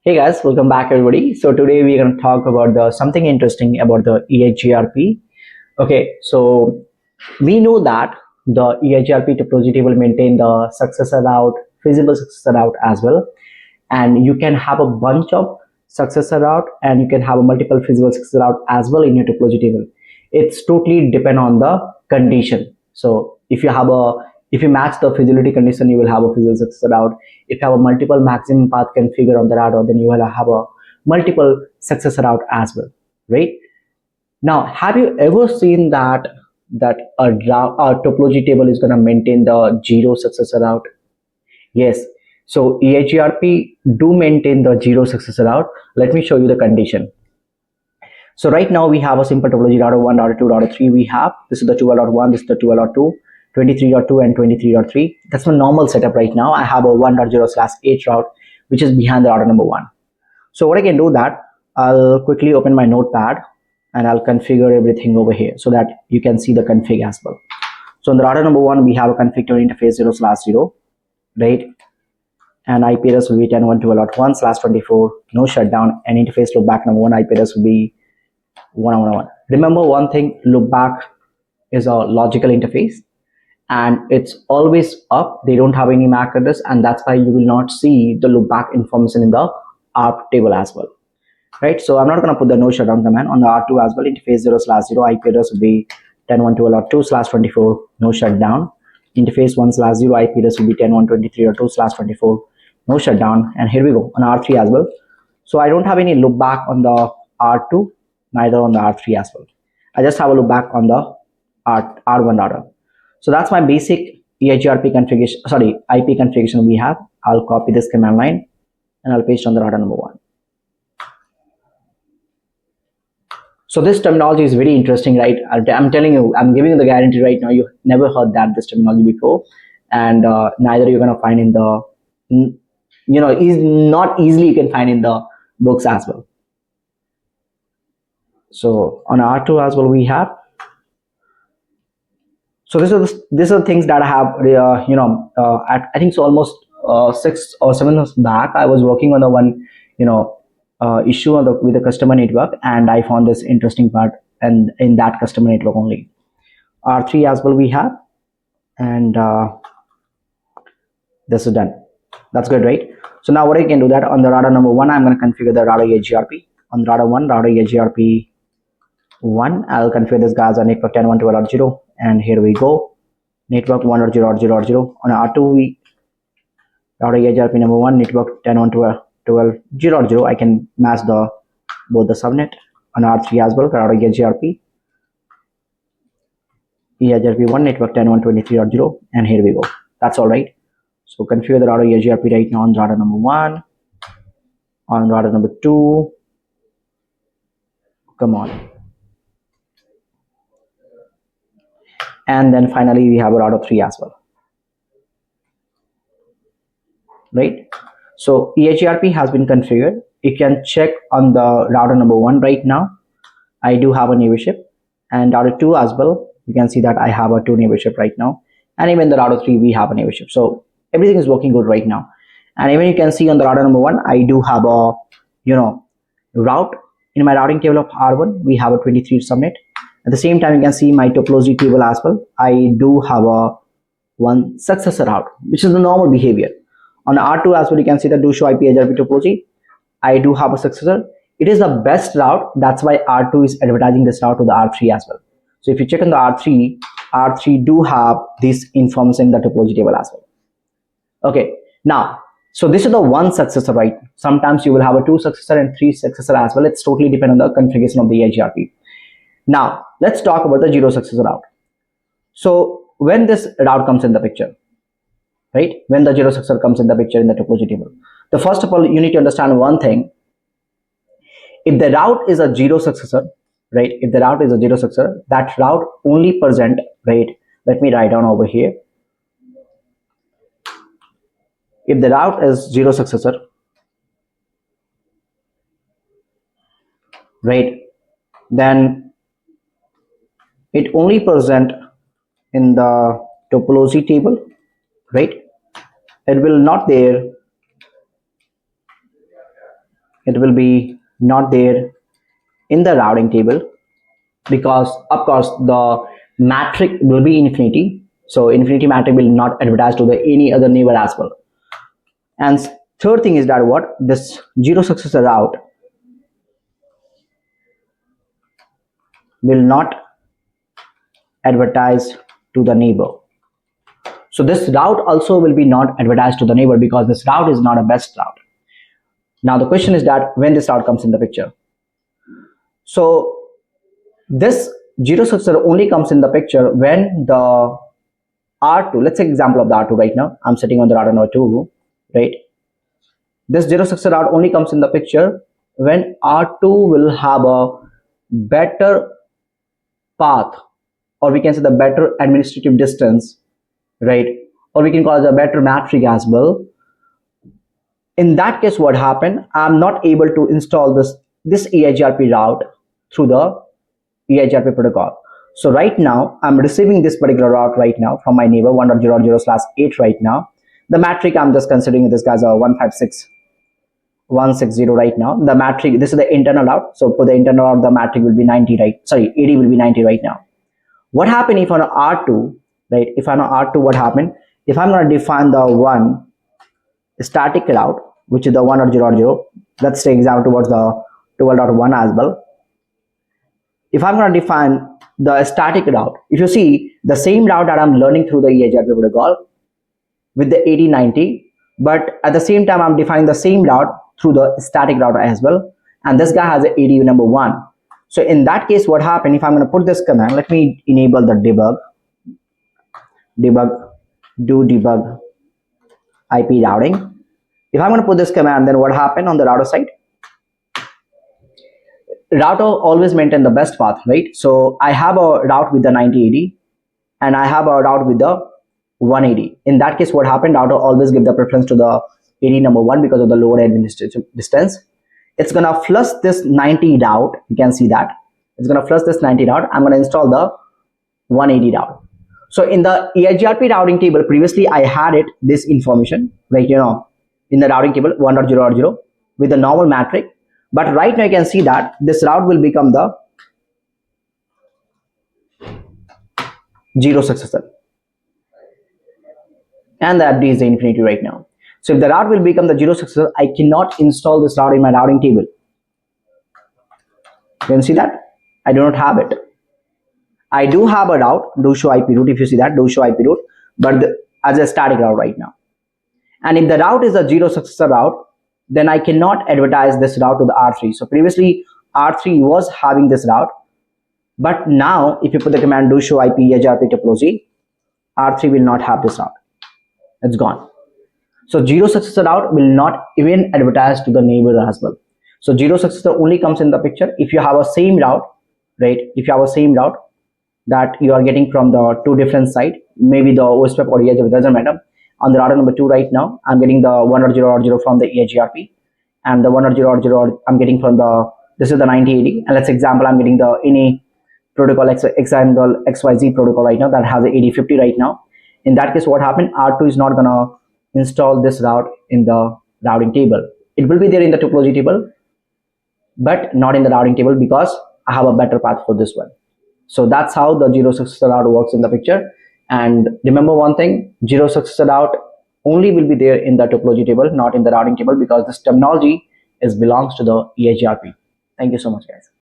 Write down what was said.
Hey guys, welcome back everybody. So today we're going to talk about something interesting about the EIGRP. Okay, so we know that the EIGRP topology table maintain the successor route, feasible successor route as well, and you can have a bunch of successor route and you can have a multiple feasible successor route as well in your topology table. It's totally depend on the condition. So if you match the feasibility condition, you will have a feasible successor route. If you have a multiple maximum path configure on the router, then you will have a multiple successor route as well, right? Now, have you ever seen that a topology table is going to maintain the zero successor route? Yes. So EIGRP do maintain the zero successor route. Let me show you the condition. So right now we have a simple topology router 1, router 2, router 3 we have. This is the 12.1, this is the 12.2, 23.2 and 23.3. That's my normal setup right now. I have a 1.0/8 route which is behind the router number 1. So what I can do that, I'll quickly open my notepad and I'll configure everything over here so that you can see the config as well. So in the router number 1 we have a config to interface 0/0, right? And IP address will be 10.1.12.1/24, no shutdown, and interface loopback number 1 IP address will be 1.1.1. Remember one thing, loopback is a logical interface and it's always up. They don't have any MAC address, and that's why you will not see the loopback information in the ARP table as well, right? So I'm not going to put the no shutdown command on the R2 as well. Interface 0/0 IP address will be 10.1.12.2/24, no shutdown. Interface 1/0 IP address will be 10.123.2/24, no shutdown. And here we go on R3 as well. So I don't have any loopback on the R2, neither on the R3 as well. I just have a loopback on the R1 router. So that's my basic EIGRP configuration, IP configuration we have. I'll copy this command line and I'll paste on the router number 1. So this terminology is very interesting, right? I'm telling you, I'm giving you the guarantee right now. You've never heard this terminology before, and neither you're gonna find in the, not easily you can find in the books as well. So on R2 as well we have. So these are the things that I have. I think so almost 6 or 7 months back, I was working on the one, issue with the customer network, and I found this interesting part, and in that customer network only. R3 as well we have, and this is done. That's good, right? So now what I can do that on the router number 1, I'm going to configure the router EIGRP. On router 1, router EIGRP 1, I'll configure this guy as a network 10.1.12.0, and here we go, network 1.0.0.0. On R2 router EIGRP number 1, network 10.1.12.0. I can match both the subnet. On R3 as well, router EIGRP 1, network 10.1.23.0, and here we go. That's all right. So configure the router EIGRP right now on router number 1. On router number 2, come on. And then finally we have a router 3 as well, right? So EIGRP has been configured. You can check on the router number 1 right now. I do have a neighborship, and router 2 as well. You can see that I have a 2 neighborship right now, and even the router 3 we have a neighborship. So everything is working good right now. And even you can see on the router number 1, I do have a route in my routing table of R1. We have a 23 subnet. At the same time, you can see my topology table as well. I do have a one successor route, which is the normal behavior. On R2 as well, you can see the do show IP EIGRP topology. I do have a successor. It is the best route. That's why R2 is advertising this route to the R3 as well. So if you check on the R3 do have this information in the topology table as well. Okay, now, so this is the one successor, right? Sometimes you will have a 2 successor and 3 successor as well. It's totally depend on the configuration of the EIGRP. Now, let's talk about the 0 successor route. So when this route comes in the picture, right? When the 0 successor comes in the picture in the topology table, the first of all, you need to understand one thing. If the route is a 0 successor, right? If the route is a 0 successor, that route only present, right? Let me write down over here. If the route is 0 successor, right, then it only present in the topology table, right? It will not there it will be not there in the routing table, because of course the matrix will be infinity, so infinity matrix will not advertise to the any other neighbor as well. And third thing is that what this zero successor route will not advertise to the neighbor. So this route also will be not advertised to the neighbor because this route is not a best route. Now the question is that when this route comes in the picture. So this zero successor only comes in the picture when the R2, let's take example of the R2 right now. I'm sitting on the router number 2, right? This zero successor route only comes in the picture when R2 will have a better path, or we can say the better administrative distance, right? Or we can call it a better matrix as well. In that case, what happened? I'm not able to install this EIGRP route through the EIGRP protocol. So right now, I'm receiving this particular route right now from my neighbor 1.0.0/8 right now. The matrix I'm just considering this guy's a 156.160 right now. The matrix, this is the internal route. So for the internal route, the matrix will be 90, right? Sorry, 80 will be 90 right now. What happened if on R2, right? If I'm on R2, what happened? If I'm going to define the one static route, which is the 1.0.0, let's take example towards the 12.1 as well. If I'm going to define the static route, if you see the same route that I'm learning through the EIGRP protocol with the 80-90, but at the same time I'm defining the same route through the static route as well, and this guy has a 80 number 1. So in that case, what happened? If I'm going to put this command, let me enable the debug IP routing. If I'm going to put this command, then what happened on the router side? Router always maintain the best path, right? So I have a route with the 90-80 and I have a route with the 180. In that case, what happened? Router always give the preference to the 80 number 1 because of the lower administrative distance. It's gonna flush this 90 route. You can see that it's gonna flush this 90 route. I'm gonna install the 180 route. So in the EIGRP routing table, previously I had it this information, right? In the routing table 1.0.0 with the normal matrix. But right now you can see that this route will become the zero successor, and the FD is the infinity right now. So if the route will become the zero successor, I cannot install this route in my routing table. You can see that I do not have it. I do have a route, do show IP route. If you see that, do show IP route, but as a static route right now. And if the route is a zero successor route, then I cannot advertise this route to the R3. So previously R3 was having this route, but now if you put the command do show IP EIGRP topology, R3 will not have this route. It's gone. So zero successor route will not even advertise to the neighbor as well. So zero successor only comes in the picture if you have a same route, right? If you have a same route that you are getting from the two different sites, maybe the OSPF or EIGRP, doesn't matter. On the router number 2 right now, I'm getting the 1.0.0 from the EIGRP, and the 1.0.0 I'm getting from this is the 90-80, and let's example I'm getting the any protocol example XYZ protocol right now that has the 80-50 right now. In that case, what happened? R2 is not gonna install this route in the routing table. It will be there in the topology table, but not in the routing table because I have a better path for this one. So that's how the zero successor route works in the picture. And remember one thing, zero successor route only will be there in the topology table, not in the routing table, because this terminology belongs to the EIGRP. Thank you so much, guys.